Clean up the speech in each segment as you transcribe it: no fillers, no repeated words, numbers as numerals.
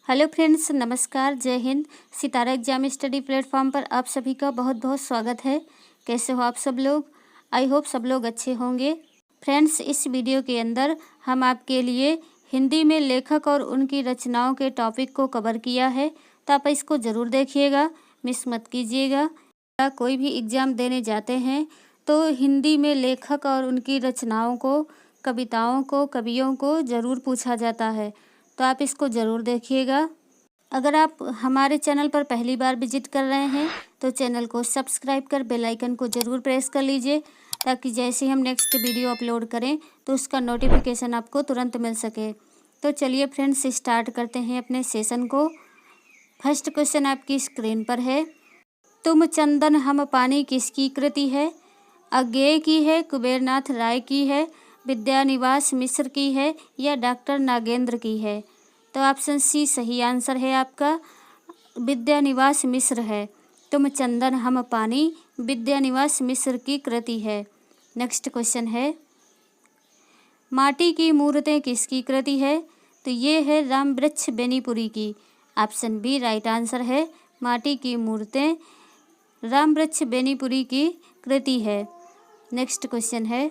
Hello friends, नमस्कार, जय हिंद। सितारा exam study platform पर आप सभी का बहुत बहुत स्वागत है। कैसे हो आप सब लोग? आई होप सब लोग अच्छे होंगे। फ्रेंड्स, इस वीडियो के अंदर हम आपके लिए हिंदी में लेखक और उनकी रचनाओं के टॉपिक को कवर किया है, तो आप इसको ज़रूर देखिएगा, मिस मत कीजिएगा। कोई भी एग्ज़ाम देने जाते हैं तो हिंदी में लेखक और उनकी रचनाओं को, कविताओं को, कवियों को ज़रूर पूछा जाता है, तो आप इसको ज़रूर देखिएगा। अगर आप हमारे चैनल पर पहली बार विजिट कर रहे हैं तो चैनल को सब्सक्राइब कर बेल आइकन को ज़रूर प्रेस कर लीजिए, ताकि जैसे ही हम नेक्स्ट वीडियो अपलोड करें तो उसका नोटिफिकेशन आपको तुरंत मिल सके। तो चलिए फ्रेंड्स, स्टार्ट करते हैं अपने सेशन को। फर्स्ट क्वेश्चन आपकी स्क्रीन पर है। तुम चंदन हम पानी किसकी कृति है? अज्ञेय की है, कुबेरनाथ राय की है, विद्यानिवास मिश्र की है या डॉक्टर नागेंद्र की है? तो ऑप्शन सी सही आंसर है आपका, विद्यानिवास मिश्र है। तुम चंदन हम पानी विद्यानिवास मिश्र की कृति है। नेक्स्ट क्वेश्चन है, माटी की मूर्तें किसकी कृति है? तो ये है रामवृक्ष बेनीपुरी की। ऑप्शन बी राइट आंसर है, माटी की मूर्तें रामवृक्ष बेनीपुरी की कृति है। नेक्स्ट क्वेश्चन है,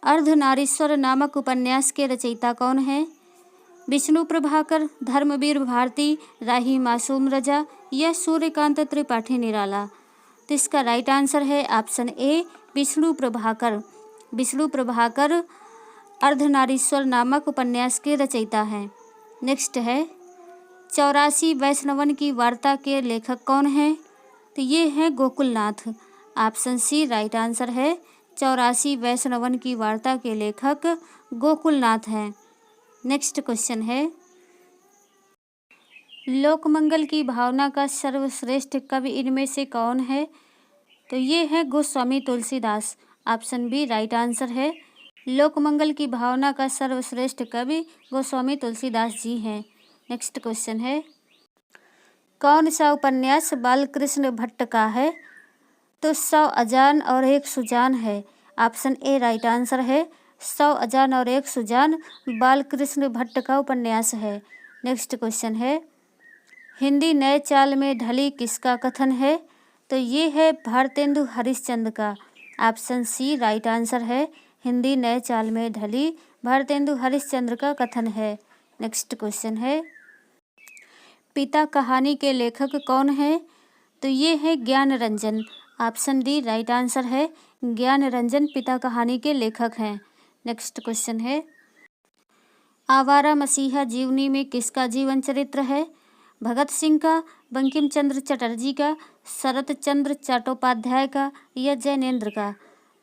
अर्धनारीश्वर नामक उपन्यास के रचयिता कौन है? विष्णु प्रभाकर, धर्मवीर भारती, राही मासूम रजा या सूर्यकांत त्रिपाठी निराला? तो इसका राइट आंसर है ऑप्शन ए विष्णु प्रभाकर। विष्णु प्रभाकर अर्धनारीश्वर नामक उपन्यास के रचयिता हैं। नेक्स्ट है, 84 वैष्णवन की वार्ता के लेखक कौन हैं? तो ये है Gokulnath. Option C right answer है, 84 वैष्णवन की वार्ता के लेखक गोकुलनाथ हैं। नेक्स्ट क्वेश्चन है, लोकमंगल की भावना का सर्वश्रेष्ठ कवि इनमें से कौन है? तो ये है Goswami Tulsidas. Option B right answer है, लोकमंगल की भावना का सर्वश्रेष्ठ कवि गोस्वामी तुलसीदास जी हैं। नेक्स्ट क्वेश्चन है, कौन सा उपन्यास बालकृष्ण भट्ट का है? तो 100 अजान और एक सुजान है। ऑप्शन ए राइट आंसर है, 100 अजान और एक सुजान बालकृष्ण भट्ट का उपन्यास है। नेक्स्ट क्वेश्चन है, हिंदी नए चाल में ढली किसका कथन है? तो ये है भारतेंदु हरिश्चंद्र का। ऑप्शन सी राइट आंसर है, हिंदी नए चाल में ढली भारतेंदु हरिश्चंद्र का कथन है। नेक्स्ट क्वेश्चन है, पिता कहानी के लेखक कौन है? तो ये है ज्ञान Ranjan. Option D right answer है, ज्ञान रंजन पिता कहानी के लेखक हैं। नेक्स्ट क्वेश्चन है, आवारा मसीहा जीवनी में किसका जीवन चरित्र है? भगत सिंह का, बंकिम चंद्र चटर्जी का, शरत चंद्र चट्टोपाध्याय का या जैनेन्द्र का?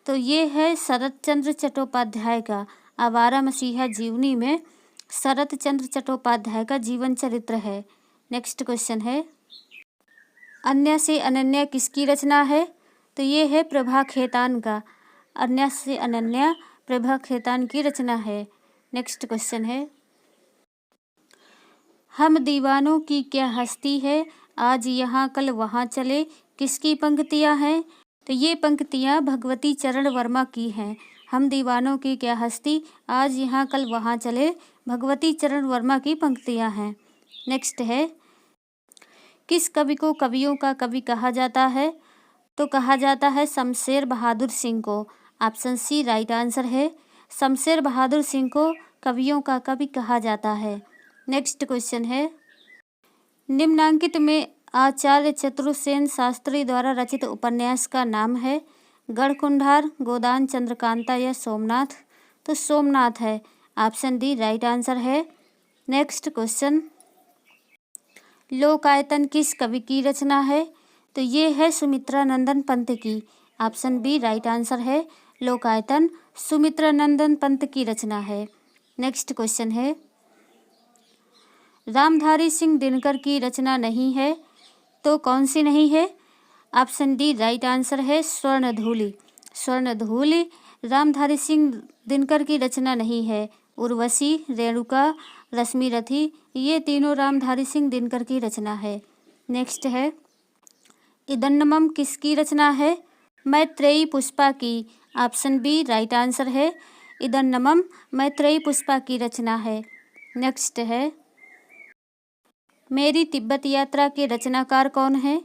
तो ये है शरत चंद्र चट्टोपाध्याय का। आवारा मसीहा जीवनी में शरत चंद्र चट्टोपाध्याय का जीवन चरित्र है। नेक्स्ट क्वेश्चन है, अन्य से अनन्या किसकी रचना है? तो ये है प्रभा खेतान का। अन्य से अनन्या प्रभा खेतान की रचना है। नेक्स्ट क्वेश्चन है, हम दीवानों की क्या हस्ती है, आज यहाँ कल वहाँ चले, किसकी पंक्तियाँ हैं? तो ये पंक्तियाँ भगवती चरण वर्मा की हैं। हम दीवानों की क्या हस्ती, आज यहाँ कल वहाँ चले, भगवती चरण वर्मा की पंक्तियाँ हैं। नेक्स्ट है, किस कवि को कवियों का कवि कहा जाता है? तो कहा जाता है शमशेर बहादुर सिंह को। ऑप्शन सी राइट आंसर है, शमशेर बहादुर सिंह को कवियों का कवि कहा जाता है। नेक्स्ट क्वेश्चन है, निम्नांकित में आचार्य चतुर्सेन शास्त्री द्वारा रचित उपन्यास का नाम है? गढ़कुंडार, गोदान चंद्रकांता या सोमनाथ? तो सोमनाथ है। ऑप्शन डी राइट आंसर है। नेक्स्ट क्वेश्चन, लोकायतन किस कवि की रचना है? तो ये है सुमित्रा नंदन पंत की। ऑप्शन बी राइट आंसर है, लोकायतन सुमित्रा नंदन पंत की रचना है। नेक्स्ट क्वेश्चन है, रामधारी सिंह दिनकर की रचना नहीं है, तो कौन सी नहीं है? ऑप्शन डी राइट आंसर है, स्वर्णधूलि। स्वर्णधूलि रामधारी सिंह दिनकर की रचना नहीं है। उर्वशी, रेणुका, रश्मिरथी ये तीनों रामधारी सिंह दिनकर की रचना है। नेक्स्ट है, इदन्नमम किसकी रचना है? मैत्रेयी पुष्पा की। ऑप्शन बी राइट आंसर है, इदन्नमम मैत्रेयी पुष्पा की रचना है। नेक्स्ट है मेरी तिब्बत यात्रा के रचनाकार कौन है?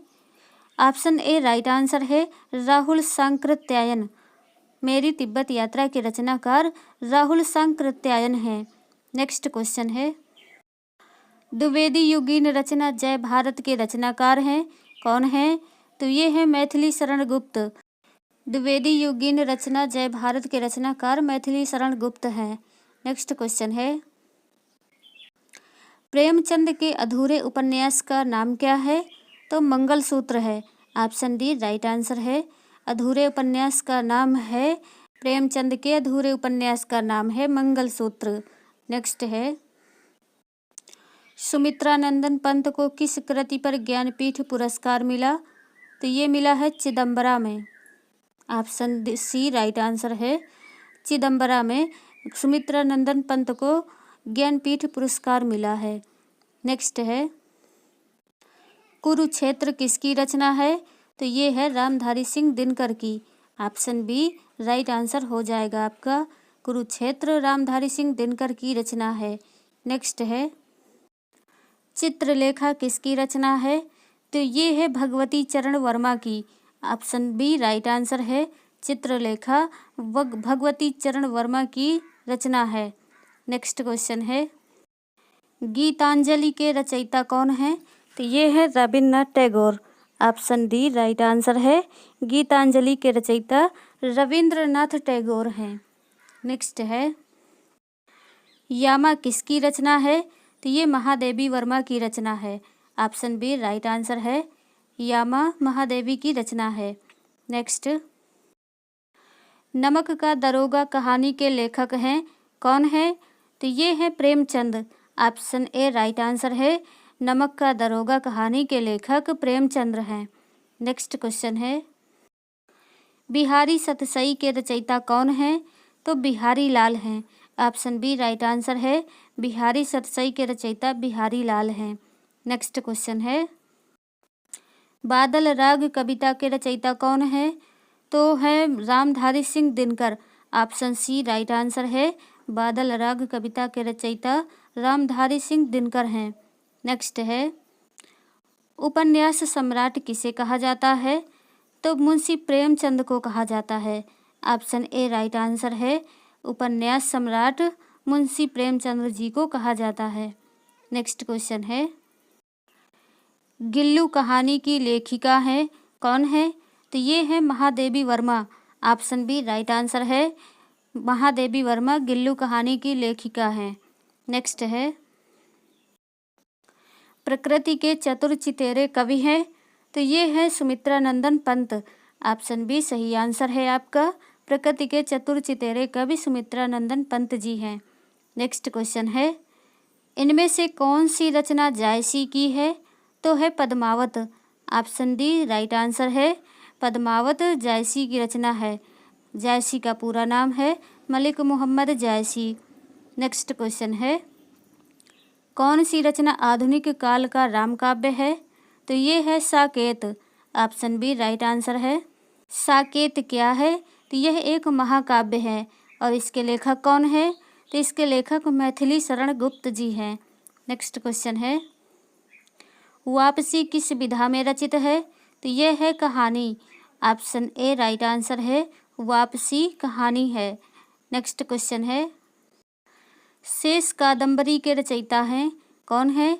ऑप्शन ए राइट आंसर है राहुल सांकृत्यायन। मेरी तिब्बत यात्रा के रचनाकार राहुल सांकृत्यायन है। नेक्स्ट क्वेश्चन है द्विवेदी युगीन रचना जय भारत के रचनाकार हैं कौन है? तो ये है मैथिली शरण गुप्त। द्विवेदी युगीन रचना जय भारत के रचनाकार मैथिली शरण गुप्त हैं। नेक्स्ट क्वेश्चन है प्रेमचंद के अधूरे उपन्यास का नाम क्या है? तो मंगलसूत्र है। ऑप्शन डी राइट आंसर है। अधूरे उपन्यास का नाम है प्रेमचंद के अधूरे उपन्यास का नाम है मंगलसूत्र। नेक्स्ट है सुमित्रानंदन पंत को किस कृति पर ज्ञानपीठ पुरस्कार मिला? तो ये मिला है चिदम्बरा में। ऑप्शन सी राइट आंसर है। चिदम्बरा में सुमित्रानंदन पंत को ज्ञानपीठ पुरस्कार मिला है। नेक्स्ट है कुरुक्षेत्र किसकी रचना है? तो ये है रामधारी सिंह दिनकर की। ऑप्शन बी राइट आंसर हो जाएगा आपका। कुरुक्षेत्र रामधारी सिंह दिनकर की रचना है। नेक्स्ट है चित्रलेखा किसकी रचना है? तो ये है भगवती चरण वर्मा की। ऑप्शन बी राइट आंसर है। चित्रलेखा भगवती चरण वर्मा की रचना है। नेक्स्ट क्वेश्चन है गीतांजलि के रचयिता कौन है? तो ये है Rabindranath Tagore. Option D right answer है। गीतांजलि के रचयिता रविंद्रनाथ टैगोर हैं। नेक्स्ट है यामा किसकी रचना है? तो ये महादेवी वर्मा की रचना है। ऑप्शन बी राइट आंसर है। यामा महादेवी की रचना है। नेक्स्ट नमक का दरोगा कहानी के लेखक हैं कौन है? तो ये है Premchand. Option A right answer है। नमक का दरोगा कहानी के लेखक प्रेमचंद्र हैं। नेक्स्ट क्वेश्चन है बिहारी सतसई के रचयिता कौन है? तो बिहारी लाल हैं। ऑप्शन बी राइट आंसर है। बिहारी सतसई के रचयिता बिहारी लाल हैं। नेक्स्ट क्वेश्चन है बादल राग कविता के रचयिता कौन है? तो है Ramdhari Singh Dinkar. Option C right answer है। बादल राग कविता के रचयिता रामधारी सिंह दिनकर हैं। नेक्स्ट है उपन्यास सम्राट किसे कहा जाता है? तो मुंशी प्रेमचंद को कहा जाता है। ऑप्शन ए राइट आंसर है। उपन्यास सम्राट मुंशी प्रेमचंद जी को कहा जाता है। नेक्स्ट क्वेश्चन है गिल्लू कहानी की लेखिका है कौन है? तो ये है Mahadevi Verma. Option B right answer है। महादेवी वर्मा गिल्लू कहानी की लेखिका हैं। नेक्स्ट है प्रकृति के चतुर चितेरे कवि हैं? तो ये है सुमित्रानंदन पंत। ऑप्शन बी सही आंसर है आपका। प्रकृति के चतुर चितेरे कवि सुमित्रानंदन पंत जी हैं। नेक्स्ट क्वेश्चन है इनमें से कौन सी रचना जायसी की है? तो है Padmavat. Option D right answer है। पद्मावत जायसी की रचना है। जायसी का पूरा नाम है मलिक मोहम्मद जायसी। नेक्स्ट क्वेश्चन है कौन सी रचना आधुनिक काल का राम काव्य है? तो ये है Saket. Option B right answer है। साकेत क्या है? तो यह एक महाकाव्य है। और इसके लेखक कौन है? तो इसके लेखक मैथिली शरण गुप्त जी हैं। नेक्स्ट क्वेश्चन है वापसी किस विधा में रचित है? तो यह है कहानी। ऑप्शन ए राइट आंसर है। वापसी कहानी है। नेक्स्ट क्वेश्चन है शेष कादंबरी के रचयिता हैं कौन है?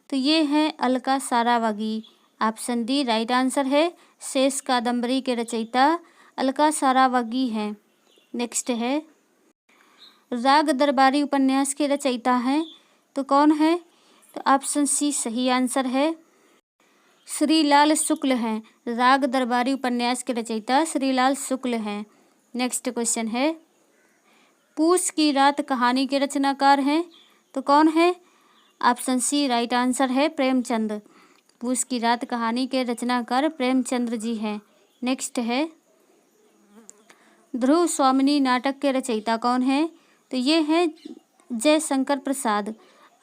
तो ये है Alka Saraogi. Option D right answer है। शेष कादंबरी के रचयिता अलका सारावागी हैं। नेक्स्ट है राग दरबारी उपन्यास के रचयिता हैं तो कौन है? तो ऑप्शन सी सही आंसर है। श्रीलाल शुक्ल हैं। राग दरबारी उपन्यास के रचयिता श्रीलाल शुक्ल हैं। नेक्स्ट क्वेश्चन है पूस की रात कहानी के रचनाकार हैं तो कौन है? ऑप्शन सी राइट आंसर है। प्रेमचंद। पूस की रात कहानी के रचनाकार प्रेमचंद्र जी हैं। नेक्स्ट है ध्रुव स्वामिनी नाटक के रचयिता कौन है? तो ये है Jaishankar Prasad.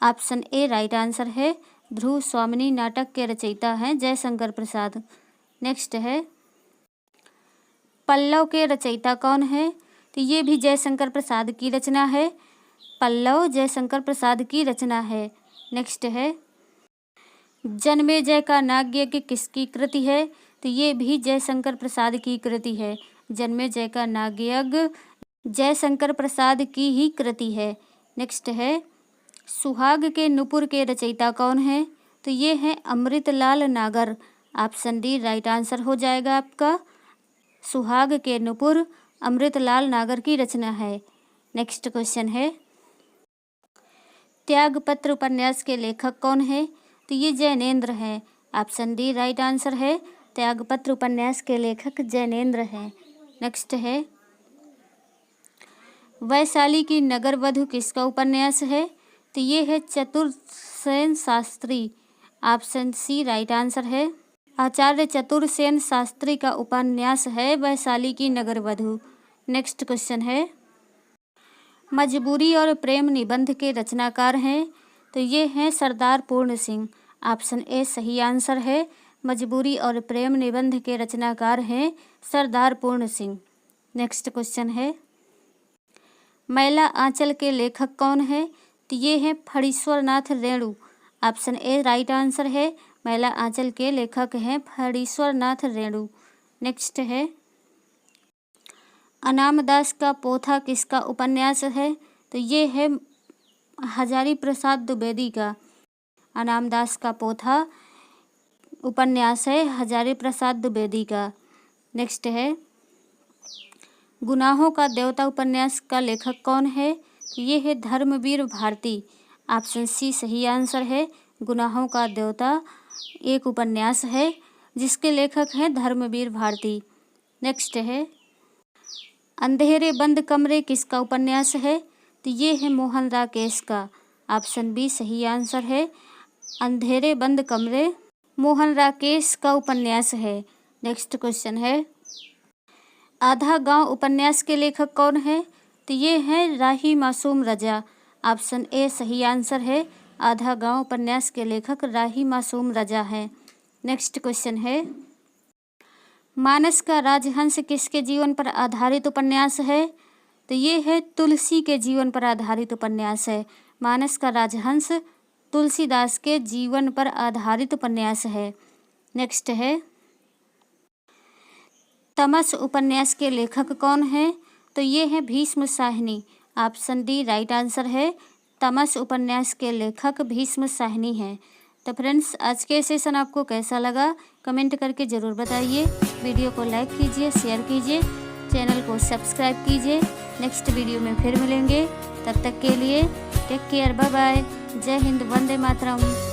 Option A right answer है। ध्रुव स्वामिनी नाटक के रचयिता हैं जयशंकर प्रसाद। नेक्स्ट है पल्लव के रचयिता कौन है? तो ये भी जयशंकर प्रसाद की रचना है। पल्लव जयशंकर प्रसाद की रचना है। नेक्स्ट है जन्मेजय का नागयज्ञ किसकी कृति है? तो ये भी जयशंकर प्रसाद की कृति है। जन्मेजय का नागयज्ञ जयशंकर प्रसाद की ही कृति है। नेक्स्ट है सुहाग के नुपुर के रचयिता कौन है? तो ये है अमृतलाल नागर। ऑप्शन डी राइट आंसर हो जाएगा आपका। सुहाग के नुपुर अमृतलाल नागर की रचना है। नेक्स्ट क्वेश्चन है त्यागपत्र उपन्यास के लेखक कौन है? तो ये जैनेन्द्र हैं। ऑप्शन डी राइट आंसर है। त्यागपत्र उपन्यास के लेखक जैनेन्द्र हैं। नेक्स्ट है वैशाली की नगरवधु किसका उपन्यास है? तो ये है Chatursen Shastri. Option C right answer है। आचार्य चतुरसेन शास्त्री का उपन्यास है वैशाली की नगरवधु। नेक्स्ट क्वेश्चन है मजबूरी और प्रेम निबंध के रचनाकार हैं? तो ये हैं सरदार पूर्ण सिंह। ऑप्शन ए सही आंसर है। मजबूरी और प्रेम निबंध के रचनाकार हैं सरदार पूर्ण सिंह। नेक्स्ट क्वेश्चन है मैला आंचल के लेखक कौन है? तो ये हैं Phanishwarnath Renu. Option A right answer है। मैला आंचल के लेखक हैं फणीश्वरनाथ रेणु। नेक्स्ट है अनामदास का पोथा किसका उपन्यास है? तो ये है हजारी प्रसाद द्विवेदी का। अनामदास का पोथा उपन्यास है हजारी प्रसाद द्विवेदी का। नेक्स्ट है गुनाहों का देवता उपन्यास का लेखक कौन है? तो ये है धर्मवीर भारती। ऑप्शन सी सही आंसर है। गुनाहों का देवता एक उपन्यास है जिसके लेखक हैं धर्मवीर भारती। नेक्स्ट है अंधेरे बंद कमरे किसका उपन्यास है? तो ये है मोहन राकेश का। ऑप्शन बी सही आंसर है। अंधेरे बंद कमरे मोहन राकेश का उपन्यास है। नेक्स्ट क्वेश्चन है आधा गांव उपन्यास के लेखक कौन है? तो ये है राही मासूम रजा। ऑप्शन ए सही आंसर है। आधा गांव उपन्यास के लेखक राही मासूम रजा है। नेक्स्ट क्वेश्चन है मानस का राजहंस किसके जीवन पर आधारित उपन्यास है? तो ये है तुलसी के जीवन पर आधारित उपन्यास है। मानस का राजहंस तुलसीदास के जीवन पर आधारित उपन्यास है। नेक्स्ट है तमस उपन्यास के लेखक कौन है? तो ये है Bhishma Sahni. Option D right answer है। तमस उपन्यास के लेखक भीष्म साहनी हैं। तो फ्रेंड्स आज के सेशन आपको कैसा लगा कमेंट करके ज़रूर बताइए। वीडियो को लाइक कीजिए, शेयर कीजिए, चैनल को सब्सक्राइब कीजिए। नेक्स्ट वीडियो में फिर मिलेंगे। तब तक के लिए टेक केयर, बाय बाय। जय हिंद, वंदे मातरम।